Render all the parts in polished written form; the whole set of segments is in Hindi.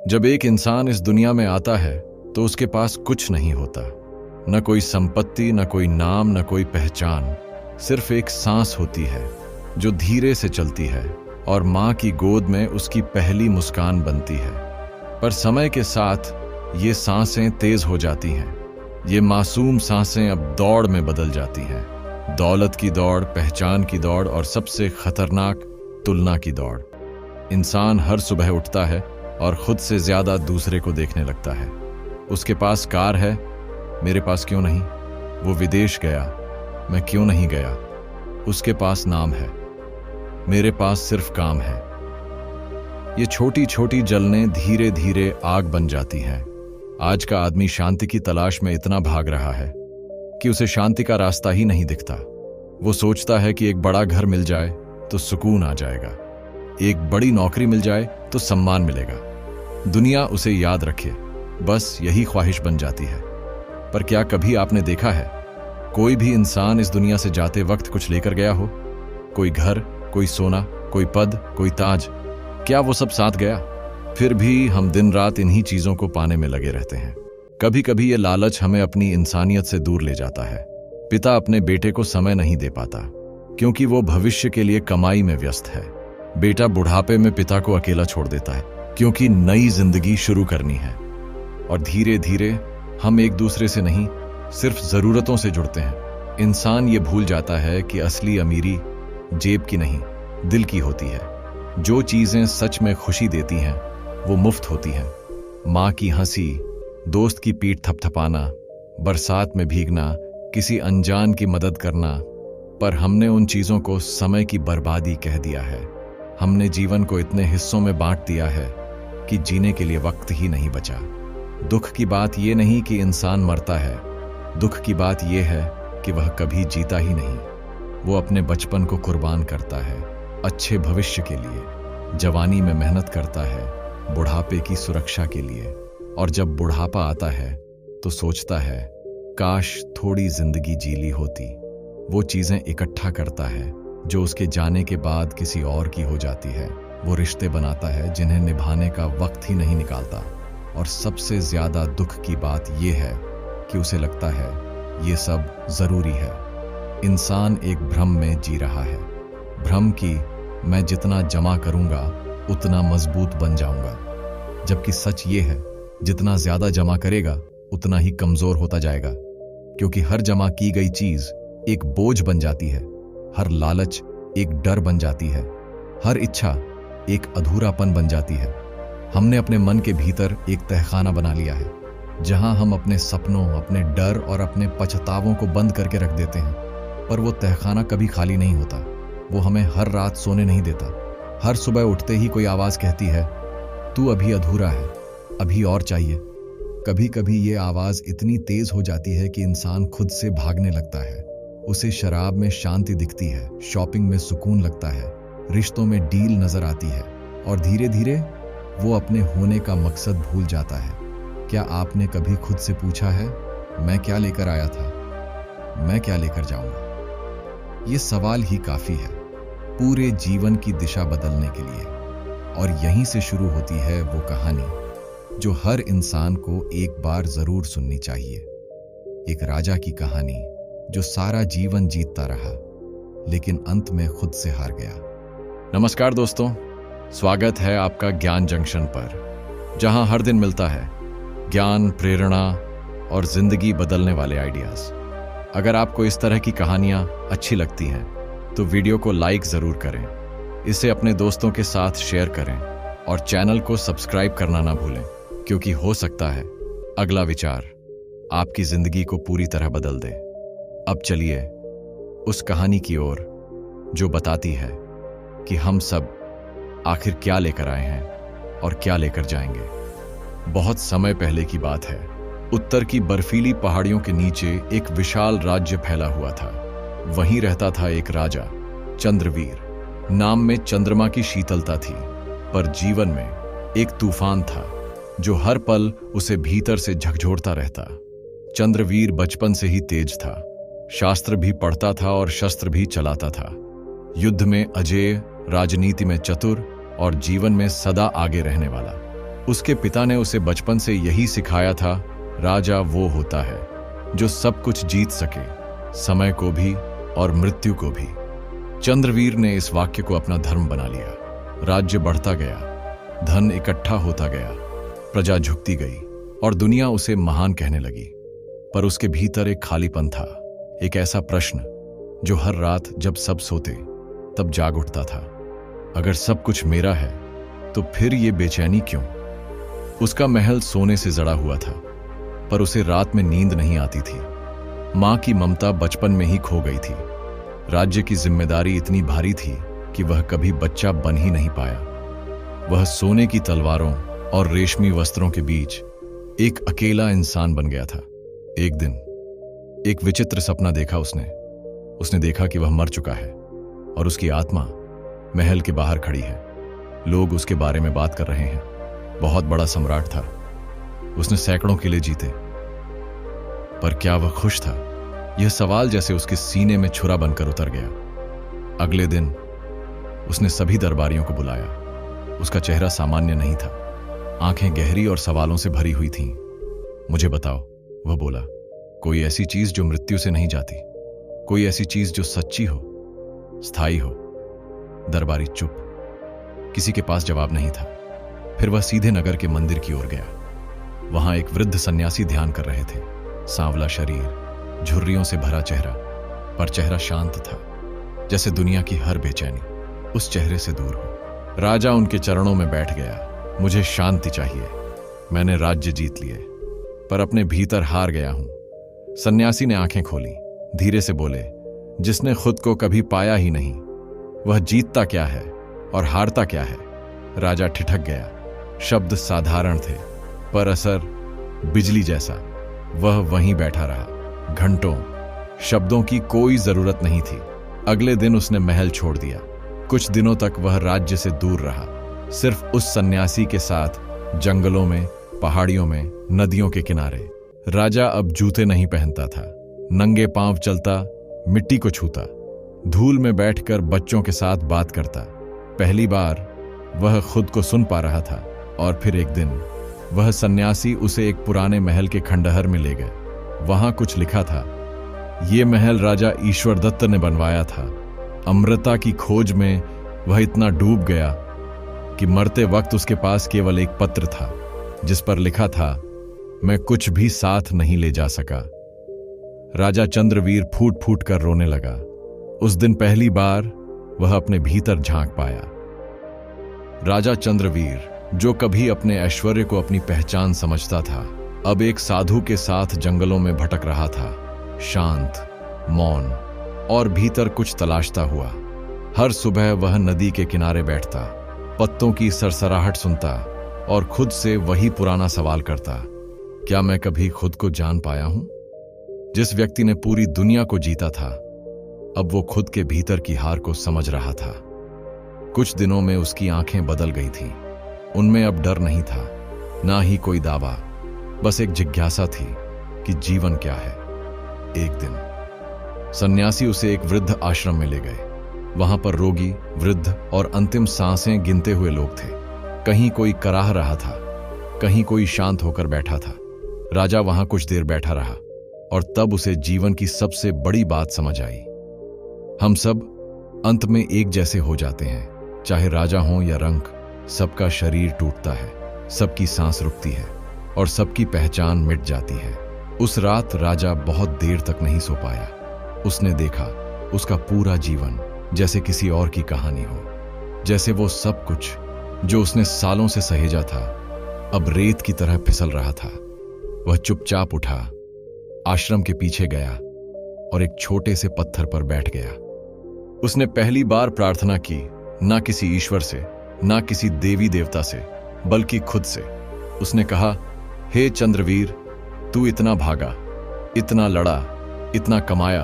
जब एक इंसान इस दुनिया में आता है तो उसके पास कुछ नहीं होता, न कोई संपत्ति, न कोई नाम, न कोई पहचान। सिर्फ एक सांस होती है जो धीरे से चलती है और माँ की गोद में उसकी पहली मुस्कान बनती है। पर समय के साथ ये सांसें तेज हो जाती हैं। ये मासूम सांसें अब दौड़ में बदल जाती हैं। दौलत की दौड़, पहचान की दौड़ और सबसे खतरनाक तुलना की दौड़। इंसान हर सुबह उठता है और खुद से ज्यादा दूसरे को देखने लगता है। उसके पास कार है, मेरे पास क्यों नहीं? वो विदेश गया, मैं क्यों नहीं गया? उसके पास नाम है, मेरे पास सिर्फ काम है। ये छोटी छोटी जलनें धीरे धीरे आग बन जाती हैं। आज का आदमी शांति की तलाश में इतना भाग रहा है कि उसे शांति का रास्ता ही नहीं दिखता। वो सोचता है कि एक बड़ा घर मिल जाए तो सुकून आ जाएगा, एक बड़ी नौकरी मिल जाए तो सम्मान मिलेगा, दुनिया उसे याद रखे, बस यही ख्वाहिश बन जाती है। पर क्या कभी आपने देखा है कोई भी इंसान इस दुनिया से जाते वक्त कुछ लेकर गया हो? कोई घर, कोई सोना, कोई पद, कोई ताज, क्या वो सब साथ गया? फिर भी हम दिन रात इन्हीं चीजों को पाने में लगे रहते हैं। कभी कभी ये लालच हमें अपनी इंसानियत से दूर ले जाता है। पिता अपने बेटे को समय नहीं दे पाता क्योंकि वो भविष्य के लिए कमाई में व्यस्त है। बेटा बुढ़ापे में पिता को अकेला छोड़ देता है क्योंकि नई जिंदगी शुरू करनी है। और धीरे धीरे हम एक दूसरे से नहीं, सिर्फ जरूरतों से जुड़ते हैं। इंसान ये भूल जाता है कि असली अमीरी जेब की नहीं, दिल की होती है। जो चीजें सच में खुशी देती हैं वो मुफ्त होती हैं। माँ की हंसी, दोस्त की पीठ थपथपाना, बरसात में भीगना, किसी अनजान की मदद करना। पर हमने उन चीजों को समय की बर्बादी कह दिया है। हमने जीवन को इतने हिस्सों में बांट दिया है कि जीने के लिए वक्त ही नहीं बचा। दुख की बात यह नहीं कि इंसान मरता है, दुख की बात यह है कि वह कभी जीता ही नहीं। वो अपने बचपन को कुर्बान करता है अच्छे भविष्य के लिए, जवानी में मेहनत करता है बुढ़ापे की सुरक्षा के लिए। और जब बुढ़ापा आता है तो सोचता है काश थोड़ी जिंदगी जी ली होती। वो चीजें इकट्ठा करता है जो उसके जाने के बाद किसी और की हो जाती है। वो रिश्ते बनाता है जिन्हें निभाने का वक्त ही नहीं निकालता। और सबसे ज्यादा दुख की बात यह है कि उसे लगता है ये सब जरूरी है। इंसान एक भ्रम में जी रहा है, भ्रम की मैं जितना जमा करूंगा उतना मजबूत बन जाऊंगा। जबकि सच ये है जितना ज्यादा जमा करेगा उतना ही कमजोर होता जाएगा। क्योंकि हर जमा की गई चीज एक बोझ बन जाती है, हर लालच एक डर बन जाती है, हर इच्छा एक अधूरापन बन जाती है। हमने अपने मन के भीतर एक तहखाना बना लिया है जहां हम अपने सपनों, अपने डर और अपने पछतावों को बंद करके रख देते हैं। पर वो तहखाना कभी खाली नहीं होता। वो हमें हर रात सोने नहीं देता। हर सुबह उठते ही कोई आवाज कहती है तू अभी अधूरा है, अभी और चाहिए। कभी कभी ये आवाज इतनी तेज हो जाती है कि इंसान खुद से भागने लगता है। उसे शराब में शांति दिखती है, शॉपिंग में सुकून लगता है, रिश्तों में डील नजर आती है और धीरे धीरे वो अपने होने का मकसद भूल जाता है। क्या आपने कभी खुद से पूछा है मैं क्या लेकर आया था, मैं क्या लेकर जाऊंगा? ये सवाल ही काफी है पूरे जीवन की दिशा बदलने के लिए। और यहीं से शुरू होती है वो कहानी जो हर इंसान को एक बार जरूर सुननी चाहिए। एक राजा की कहानी जो सारा जीवन जीतता रहा लेकिन अंत में खुद से हार गया। नमस्कार दोस्तों, स्वागत है आपका ज्ञान जंक्शन पर, जहां हर दिन मिलता है ज्ञान, प्रेरणा और जिंदगी बदलने वाले आइडियाज। अगर आपको इस तरह की कहानियां अच्छी लगती हैं तो वीडियो को लाइक जरूर करें, इसे अपने दोस्तों के साथ शेयर करें और चैनल को सब्सक्राइब करना ना भूलें, क्योंकि हो सकता है अगला विचार आपकी जिंदगी को पूरी तरह बदल दे। अब चलिए उस कहानी की ओर जो बताती है कि हम सब आखिर क्या लेकर आए हैं और क्या लेकर जाएंगे। बहुत समय पहले की बात है। उत्तर की बर्फीली पहाड़ियों के नीचे एक विशाल राज्य फैला हुआ था। वहीं रहता था एक राजा, चंद्रवीर। नाम में चंद्रमा की शीतलता थी, पर जीवन में एक तूफान था जो हर पल उसे भीतर से झकझोरता रहता। चंद्रवीर बचपन से ही तेज था, शास्त्र भी पढ़ता था और शस्त्र भी चलाता था। युद्ध में अजेय, राजनीति में चतुर और जीवन में सदा आगे रहने वाला। उसके पिता ने उसे बचपन से यही सिखाया था, राजा वो होता है जो सब कुछ जीत सके, समय को भी और मृत्यु को भी। चंद्रवीर ने इस वाक्य को अपना धर्म बना लिया। राज्य बढ़ता गया, धन इकट्ठा होता गया, प्रजा झुकती गई और दुनिया उसे महान कहने लगी। पर उसके भीतर एक खालीपन था, एक ऐसा प्रश्न जो हर रात जब सब सोते तब जाग उठता था। अगर सब कुछ मेरा है तो फिर ये बेचैनी क्यों? उसका महल सोने से जड़ा हुआ था, पर उसे रात में नींद नहीं आती थी। मां की ममता बचपन में ही खो गई थी। राज्य की जिम्मेदारी इतनी भारी थी कि वह कभी बच्चा बन ही नहीं पाया। वह सोने की तलवारों और रेशमी वस्त्रों के बीच एक अकेला इंसान बन गया था। एक दिन एक विचित्र सपना देखा उसने देखा कि वह मर चुका है और उसकी आत्मा महल के बाहर खड़ी है। लोग उसके बारे में बात कर रहे हैं। बहुत बड़ा सम्राट था, उसने सैकड़ों किले जीते, पर क्या वह खुश था? यह सवाल जैसे उसके सीने में छुरा बनकर उतर गया। अगले दिन उसने सभी दरबारियों को बुलाया। उसका चेहरा सामान्य नहीं था, आंखें गहरी और सवालों से भरी हुई थीं। मुझे बताओ, वह बोला, कोई ऐसी चीज जो मृत्यु से नहीं जाती, कोई ऐसी चीज जो सच्ची हो, स्थायी हो। दरबारी चुप, किसी के पास जवाब नहीं था। फिर वह सीधे नगर के मंदिर की ओर गया। वहां एक वृद्ध सन्यासी ध्यान कर रहे थे। सांवला शरीर, झुर्रियों से भरा चेहरा, पर चेहरा शांत था, जैसे दुनिया की हर बेचैनी उस चेहरे से दूर हो। राजा उनके चरणों में बैठ गया। मुझे शांति चाहिए। मैंने राज्य जीत लिए, पर अपने भीतर हार गया हूं। सन्यासी ने आंखें खोली, धीरे से बोले, जिसने खुद को कभी पाया ही नहीं, वह जीतता क्या है और हारता क्या है? राजा ठिठक गया। शब्द साधारण थे, पर असर बिजली जैसा। वह वहीं बैठा रहा, घंटों। शब्दों की कोई जरूरत नहीं थी। अगले दिन उसने महल छोड़ दिया। कुछ दिनों तक वह राज्य से दूर रहा, सिर्फ उस सन्यासी के साथ, जंगलों में, पहाड़ियों में, नदियों के किनारे। राजा अब जूते नहीं पहनता था, नंगे पांव चलता, मिट्टी को छूता, धूल में बैठकर बच्चों के साथ बात करता। पहली बार वह खुद को सुन पा रहा था। और फिर एक दिन वह सन्यासी उसे एक पुराने महल के खंडहर में ले गए। वहां कुछ लिखा था। ये महल राजा ईश्वर दत्त ने बनवाया था। अमृता की खोज में वह इतना डूब गया कि मरते वक्त उसके पास केवल एक पत्र था, जिस पर लिखा था, मैं कुछ भी साथ नहीं ले जा सका। राजा चंद्रवीर फूट फूट कर रोने लगा। उस दिन पहली बार वह अपने भीतर झांक पाया। राजा चंद्रवीर, जो कभी अपने ऐश्वर्य को अपनी पहचान समझता था, अब एक साधु के साथ जंगलों में भटक रहा था, शांत, मौन और भीतर कुछ तलाशता हुआ। हर सुबह वह नदी के किनारे बैठता, पत्तों की सरसराहट सुनता और खुद से वही पुराना सवाल करता, क्या मैं कभी खुद को जान पाया हूं? जिस व्यक्ति ने पूरी दुनिया को जीता था, अब वो खुद के भीतर की हार को समझ रहा था। कुछ दिनों में उसकी आंखें बदल गई थीं। उनमें अब डर नहीं था, ना ही कोई दावा, बस एक जिज्ञासा थी कि जीवन क्या है। एक दिन सन्यासी उसे एक वृद्ध आश्रम में ले गए। वहां पर रोगी, वृद्ध और अंतिम सांसें गिनते हुए लोग थे। कहीं कोई कराह रहा था, कहीं कोई शांत होकर बैठा था। राजा वहां कुछ देर बैठा रहा और तब उसे जीवन की सबसे बड़ी बात समझ आई। हम सब अंत में एक जैसे हो जाते हैं, चाहे राजा हो या रंक। सबका शरीर टूटता है, सबकी सांस रुकती है और सबकी पहचान मिट जाती है। उस रात राजा बहुत देर तक नहीं सो पाया। उसने देखा उसका पूरा जीवन जैसे किसी और की कहानी हो, जैसे वो सब कुछ जो उसने सालों से सहेजा था अब रेत की तरह फिसल रहा था। वह चुपचाप उठा, आश्रम के पीछे गया और एक छोटे से पत्थर पर बैठ गया। उसने पहली बार प्रार्थना की, ना किसी ईश्वर से, ना किसी देवी देवता से, बल्कि खुद से। उसने कहा, हे चंद्रवीर, तू इतना भागा, इतना लड़ा, इतना कमाया,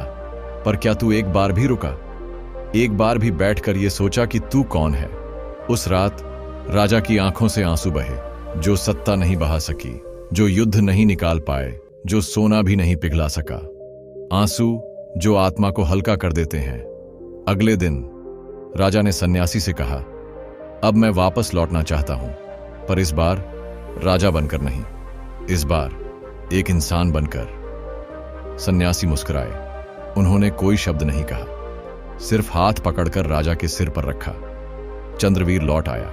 पर क्या तू एक बार भी रुका? एक बार भी बैठकर यह सोचा कि तू कौन है? उस रात राजा की आंखों से आंसू बहे, जो सत्ता नहीं बहा सकी, जो युद्ध नहीं निकाल पाए, जो सोना भी नहीं पिघला सका। आंसू जो आत्मा को हल्का कर देते हैं। अगले दिन राजा ने सन्यासी से कहा, अब मैं वापस लौटना चाहता हूं, पर इस बार राजा बनकर नहीं, इस बार एक इंसान बनकर। सन्यासी मुस्कुराए। उन्होंने कोई शब्द नहीं कहा, सिर्फ हाथ पकड़कर राजा के सिर पर रखा। चंद्रवीर लौट आया,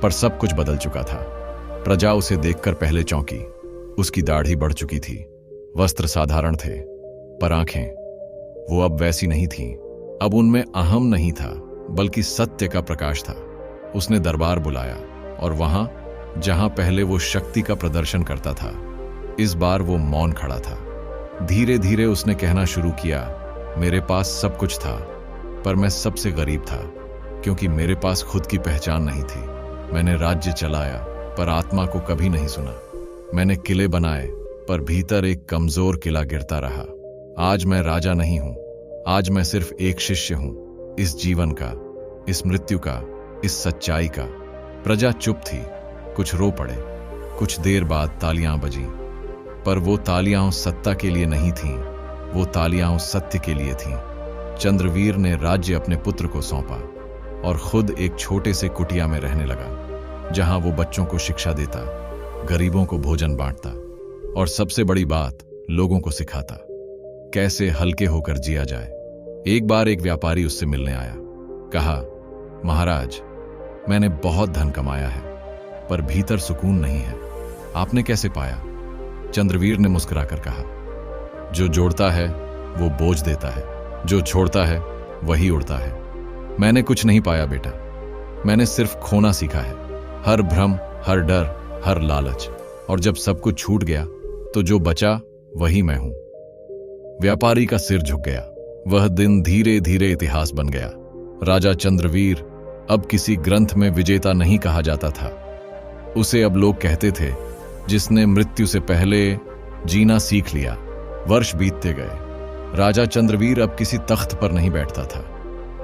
पर सब कुछ बदल चुका था। प्रजा उसे देखकर पहले चौंकी। उसकी दाढ़ी बढ़ चुकी थी, वस्त्र साधारण थे, पर आंखें वो अब वैसी नहीं थीं। अब उनमें अहम नहीं था, बल्कि सत्य का प्रकाश था। उसने दरबार बुलाया, और वहां जहां पहले वो शक्ति का प्रदर्शन करता था, इस बार वो मौन खड़ा था। धीरे धीरे उसने कहना शुरू किया, मेरे पास सब कुछ था, पर मैं सबसे गरीब था, क्योंकि मेरे पास खुद की पहचान नहीं थी। मैंने राज्य चलाया, पर आत्मा को कभी नहीं सुना। मैंने किले बनाए, पर भीतर एक कमजोर किला गिरता रहा। आज मैं राजा नहीं हूं, आज मैं सिर्फ एक शिष्य हूं, इस जीवन का, इस मृत्यु का, इस सच्चाई का। प्रजा चुप थी, कुछ रो पड़े, कुछ देर बाद तालियां बजी, पर वो तालियां उस सत्ता के लिए नहीं थीं, वो तालियां उस सत्य के लिए थीं। चंद्रवीर ने राज्य अपने पुत्र को सौंपा और खुद एक छोटे से कुटिया में रहने लगा, जहां वो बच्चों को शिक्षा देता, गरीबों को भोजन बांटता और सबसे बड़ी बात, लोगों को सिखाता कैसे हल्के होकर जिया जाए। एक बार एक व्यापारी उससे मिलने आया। कहा, महाराज, मैंने बहुत धन कमाया है, पर भीतर सुकून नहीं है। आपने कैसे पाया? चंद्रवीर ने मुस्कुराकर कहा, जो जोड़ता है वो बोझ देता है, जो छोड़ता है वही उड़ता है। मैंने कुछ नहीं पाया बेटा, मैंने सिर्फ खोना सीखा है। हर भ्रम, हर डर, हर लालच, और जब सब कुछ छूट गया तो जो बचा वही मैं हूं। व्यापारी का सिर झुक गया। वह दिन धीरे धीरे इतिहास बन गया। राजा चंद्रवीर अब किसी ग्रंथ में विजेता नहीं कहा जाता था। उसे अब लोग कहते थे, जिसने मृत्यु से पहले जीना सीख लिया। वर्ष बीतते गए। राजा चंद्रवीर अब किसी तख्त पर नहीं बैठता था।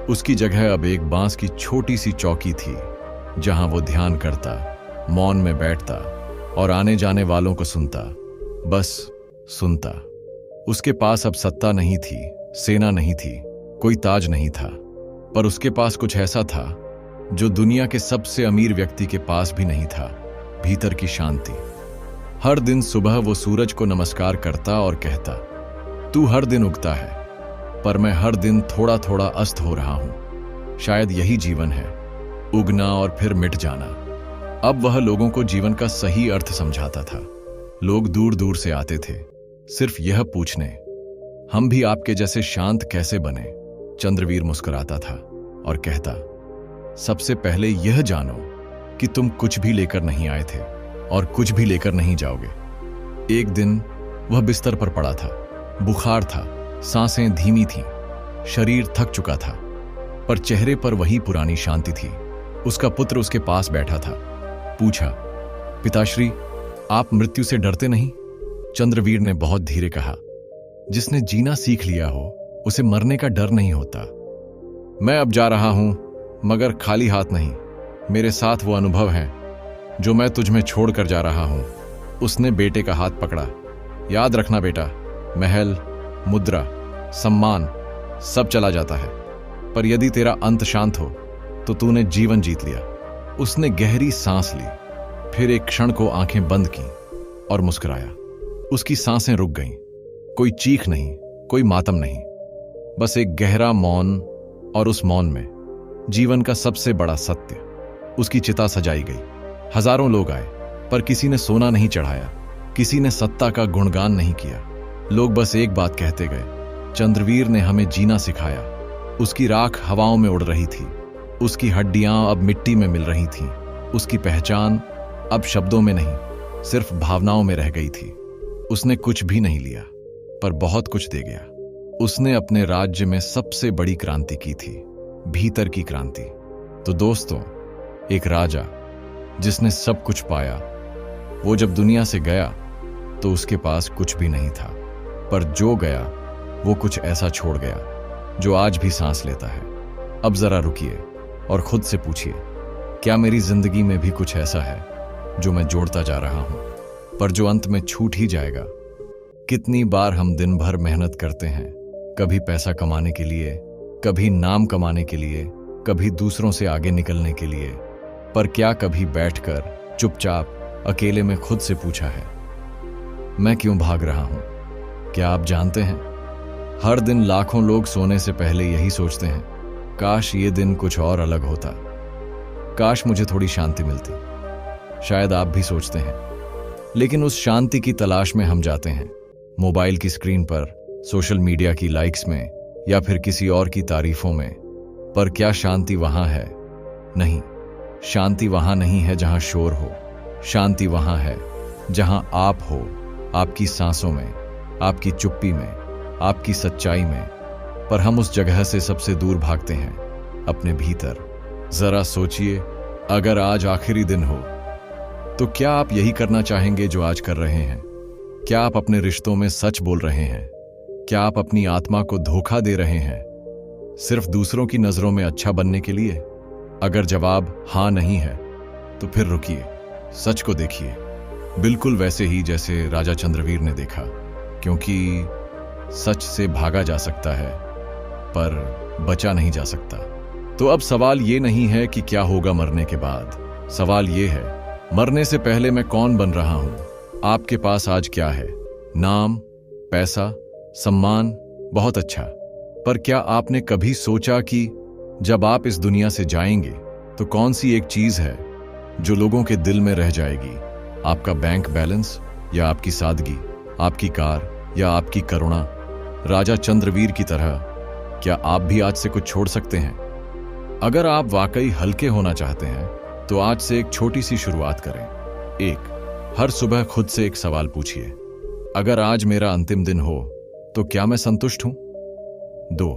उसकी जगह अब एक बांस की छोटी सी चौकी थी, जहां वो ध्यान करता, मौन में बैठता और आने जाने वालों को सुनता, बस सुनता। उसके पास अब सत्ता नहीं थी, सेना नहीं थी, कोई ताज नहीं था, पर उसके पास कुछ ऐसा था जो दुनिया के सबसे अमीर व्यक्ति के पास भी नहीं था, भीतर की शांति। हर दिन सुबह वो सूरज को नमस्कार करता और कहता, तू हर दिन उगता है, पर मैं हर दिन थोड़ा थोड़ा अस्त हो रहा हूं। शायद यही जीवन है, उगना और फिर मिट जाना। अब वह लोगों को जीवन का सही अर्थ समझाता था। लोग दूर दूर से आते थे, सिर्फ यह पूछने, हम भी आपके जैसे शांत कैसे बने। चंद्रवीर मुस्कुराता था और कहता, सबसे पहले यह जानो कि तुम कुछ भी लेकर नहीं आए थे और कुछ भी लेकर नहीं जाओगे। एक दिन वह बिस्तर पर पड़ा था, बुखार था, सांसें धीमी थीं, शरीर थक चुका था, पर चेहरे पर वही पुरानी शांति थी। उसका पुत्र उसके पास बैठा था। पूछा, पिताश्री, आप मृत्यु से डरते नहीं? चंद्रवीर ने बहुत धीरे कहा, जिसने जीना सीख लिया हो उसे मरने का डर नहीं होता। मैं अब जा रहा हूं, मगर खाली हाथ नहीं। मेरे साथ वो अनुभव है जो मैं तुझ में छोड़ कर जा रहा हूं। उसने बेटे का हाथ पकड़ा। याद रखना बेटा, महल, मुद्रा, सम्मान सब चला जाता है, पर यदि तेरा अंत शांत हो तो तूने जीवन जीत लिया। उसने गहरी सांस ली, फिर एक क्षण को आंखें बंद की और मुस्कुराया। उसकी सांसें रुक गईं। कोई चीख नहीं, कोई मातम नहीं, बस एक गहरा मौन, और उस मौन में जीवन का सबसे बड़ा सत्य। उसकी चिता सजाई गई। हजारों लोग आए, पर किसी ने सोना नहीं चढ़ाया, किसी ने सत्ता का गुणगान नहीं किया। लोग बस एक बात कहते गए, चंद्रवीर ने हमें जीना सिखाया। उसकी राख हवाओं में उड़ रही थी, उसकी हड्डियां अब मिट्टी में मिल रही थीं, उसकी पहचान अब शब्दों में नहीं, सिर्फ भावनाओं में रह गई थी। उसने कुछ भी नहीं लिया, पर बहुत कुछ दे गया। उसने अपने राज्य में सबसे बड़ी क्रांति की थी, भीतर की क्रांति। तो दोस्तों, एक राजा जिसने सब कुछ पाया, वो जब दुनिया से गया तो उसके पास कुछ भी नहीं था, पर जो गया वो कुछ ऐसा छोड़ गया जो आज भी सांस लेता है। अब जरा रुकिए और खुद से पूछिए, क्या मेरी जिंदगी में भी कुछ ऐसा है जो मैं जोड़ता जा रहा हूं, पर जो अंत में छूट ही जाएगा? कितनी बार हम दिन भर मेहनत करते हैं, कभी पैसा कमाने के लिए, कभी नाम कमाने के लिए, कभी दूसरों से आगे निकलने के लिए, पर क्या कभी बैठकर चुपचाप अकेले में खुद से पूछा है, मैं क्यों भाग रहा हूं? क्या आप जानते हैं, हर दिन लाखों लोग सोने से पहले यही सोचते हैं, काश ये दिन कुछ और अलग होता, काश मुझे थोड़ी शांति मिलती। शायद आप भी सोचते हैं, लेकिन उस शांति की तलाश में हम जाते हैं मोबाइल की स्क्रीन पर, सोशल मीडिया की लाइक्स में, या फिर किसी और की तारीफों में। पर क्या शांति वहां है? नहीं, शांति वहां नहीं है जहां शोर हो। शांति वहां है जहां आप हो, आपकी सांसों में, आपकी चुप्पी में, आपकी सच्चाई में। पर हम उस जगह से सबसे दूर भागते हैं, अपने भीतर। जरा सोचिए, अगर आज आखिरी दिन हो तो क्या आप यही करना चाहेंगे जो आज कर रहे हैं? क्या आप अपने रिश्तों में सच बोल रहे हैं? क्या आप अपनी आत्मा को धोखा दे रहे हैं, सिर्फ दूसरों की नजरों में अच्छा बनने के लिए? अगर जवाब हां नहीं है तो फिर रुकिए, सच को देखिए, बिल्कुल वैसे ही जैसे राजा चंद्रवीर ने देखा। क्योंकि सच से भागा जा सकता है पर बचा नहीं जा सकता। तो अब सवाल ये नहीं है कि क्या होगा मरने के बाद, सवाल ये है, मरने से पहले मैं कौन बन रहा हूं? आपके पास आज क्या है? नाम, पैसा, सम्मान, बहुत अच्छा। पर क्या आपने कभी सोचा कि जब आप इस दुनिया से जाएंगे तो कौन सी एक चीज है जो लोगों के दिल में रह जाएगी? आपका बैंक बैलेंस, या आपकी सादगी, आपकी कार, या आपकी करुणा? राजा चंद्रवीर की तरह क्या आप भी आज से कुछ छोड़ सकते हैं? अगर आप वाकई हल्के होना चाहते हैं तो आज से एक छोटी सी शुरुआत करें। 1, हर सुबह खुद से एक सवाल पूछिए, अगर आज मेरा अंतिम दिन हो तो क्या मैं संतुष्ट हूं? 2,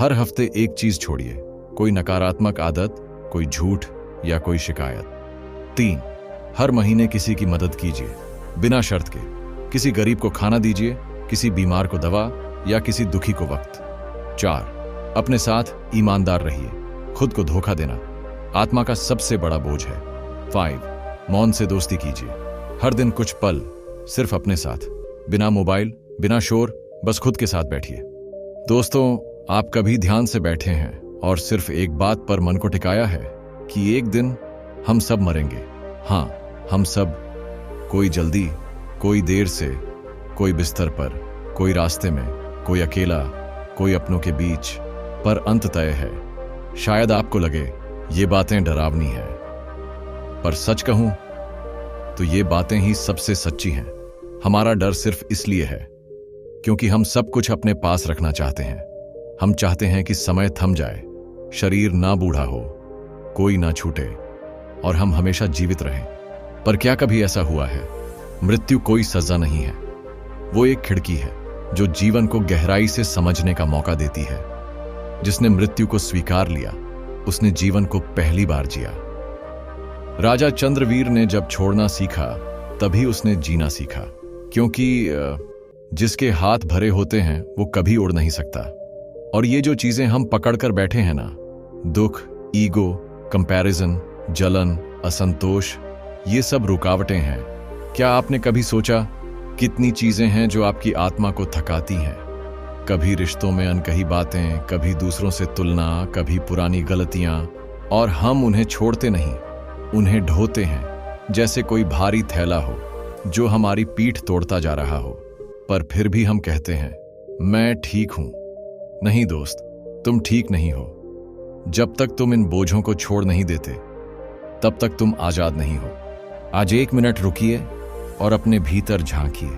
हर हफ्ते एक चीज छोड़िए, कोई नकारात्मक आदत, कोई झूठ या कोई शिकायत। 3, हर महीने किसी की मदद कीजिए, बिना शर्त के। किसी गरीब को खाना दीजिए, किसी बीमार को दवा, या किसी दुखी को वक्त। 4, अपने साथ ईमानदार रहिए, खुद को धोखा देना आत्मा का सबसे बड़ा बोझ है। 5, मौन से दोस्ती कीजिए, हर दिन कुछ पल सिर्फ अपने साथ, बिना मोबाइल, बिना शोर, बस खुद के साथ बैठिए। दोस्तों, आप कभी ध्यान से बैठे हैं और सिर्फ एक बात पर मन को टिकाया है कि एक दिन हम सब मरेंगे? हां, हम सब। कोई जल्दी, कोई देर से, कोई बिस्तर पर, कोई रास्ते में, कोई अकेला, कोई अपनों के बीच, पर अंत तय है। शायद आपको लगे ये बातें डरावनी हैं, पर सच कहूं तो ये बातें ही सबसे सच्ची हैं। हमारा डर सिर्फ इसलिए है क्योंकि हम सब कुछ अपने पास रखना चाहते हैं। हम चाहते हैं कि समय थम जाए, शरीर ना बूढ़ा हो, कोई ना छूटे, और हम हमेशा जीवित रहें। पर क्या कभी ऐसा हुआ है? मृत्यु कोई सजा नहीं है, वो एक खिड़की है जो जीवन को गहराई से समझने का मौका देती है। जिसने मृत्यु को स्वीकार लिया, उसने जीवन को पहली बार जिया। राजा चंद्रवीर ने जब छोड़ना सीखा, तभी उसने जीना सीखा। क्योंकि जिसके हाथ भरे होते हैं वो कभी उड़ नहीं सकता। और ये जो चीजें हम पकड़ कर बैठे हैं ना, दुख, ईगो, कंपैरिजन, जलन, असंतोष, ये सब रुकावटें हैं। क्या आपने कभी सोचा कितनी चीजें हैं जो आपकी आत्मा को थकाती हैं? कभी रिश्तों में अनकही बातें, कभी दूसरों से तुलना, कभी पुरानी गलतियां, और हम उन्हें छोड़ते नहीं, उन्हें ढोते हैं जैसे कोई भारी थैला हो जो हमारी पीठ तोड़ता जा रहा हो। पर फिर भी हम कहते हैं, मैं ठीक हूं। नहीं दोस्त, तुम ठीक नहीं हो। जब तक तुम इन बोझों को छोड़ नहीं देते, तब तक तुम आजाद नहीं हो। आज 1 मिनट रुकिए और अपने भीतर झांकिए।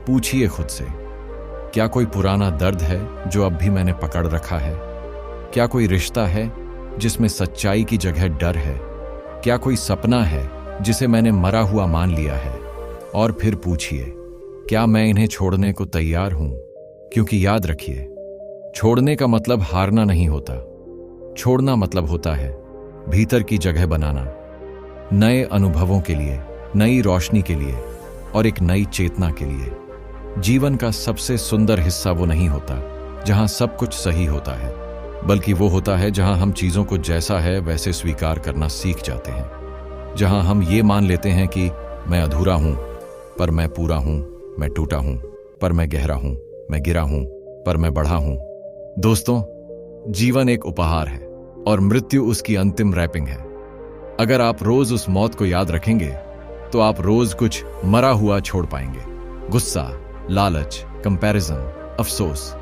पूछिए खुद से, क्या कोई पुराना दर्द है जो अब भी मैंने पकड़ रखा है? क्या कोई रिश्ता है जिसमें सच्चाई की जगह डर है? क्या कोई सपना है जिसे मैंने मरा हुआ मान लिया है? और फिर पूछिए, क्या मैं इन्हें छोड़ने को तैयार हूं? क्योंकि याद रखिए, छोड़ने का मतलब हारना नहीं होता। छोड़ना मतलब होता है भीतर की जगह बनाना, नए अनुभवों के लिए, नई रोशनी के लिए, और एक नई चेतना के लिए। जीवन का सबसे सुंदर हिस्सा वो नहीं होता जहां सब कुछ सही होता है, बल्कि वो होता है जहां हम चीजों को जैसा है वैसे स्वीकार करना सीख जाते हैं। जहां हम ये मान लेते हैं कि मैं अधूरा हूं, पर मैं पूरा हूं, मैं टूटा हूं, पर मैं गहरा हूं, मैं गिरा हूं, पर मैं बढ़ा हूं। दोस्तों, जीवन एक उपहार है और मृत्यु उसकी अंतिम रैपिंग है। अगर आप रोज उस मौत को याद रखेंगे तो आप रोज कुछ मरा हुआ छोड़ पाएंगे। गुस्सा, लालच, कंपैरिजन, अफसोस।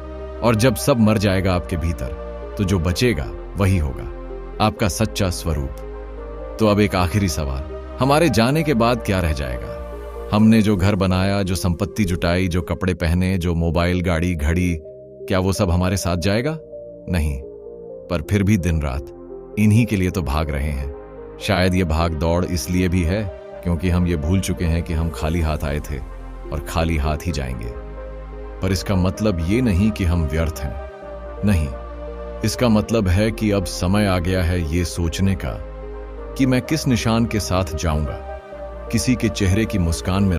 और जब सब मर जाएगा आपके भीतर, तो जो बचेगा वही होगा आपका सच्चा स्वरूप। तो अब एक आखिरी सवाल, हमारे जाने के बाद क्या रह जाएगा? हमने जो घर बनाया, जो संपत्ति जुटाई, जो कपड़े पहने, जो मोबाइल, गाड़ी, घड़ी, क्या वो सब हमारे साथ जाएगा? नहीं। पर फिर भी दिन रात इन्हीं के लिए तो भाग रहे हैं। शायद ये भाग दौड़ इसलिए भी है क्योंकि हम ये भूल चुके हैं कि हम खाली हाथ आए थे और खाली हाथ ही जाएंगे। पर इसका मतलब ये नहीं कि हम व्यर्थ हैं। नहीं, इसका मतलब है कि अब समय आ गया है ये सोचने का कि मैं किस निशान के साथ जाऊंगा। किसी के चेहरे की मुस्कान में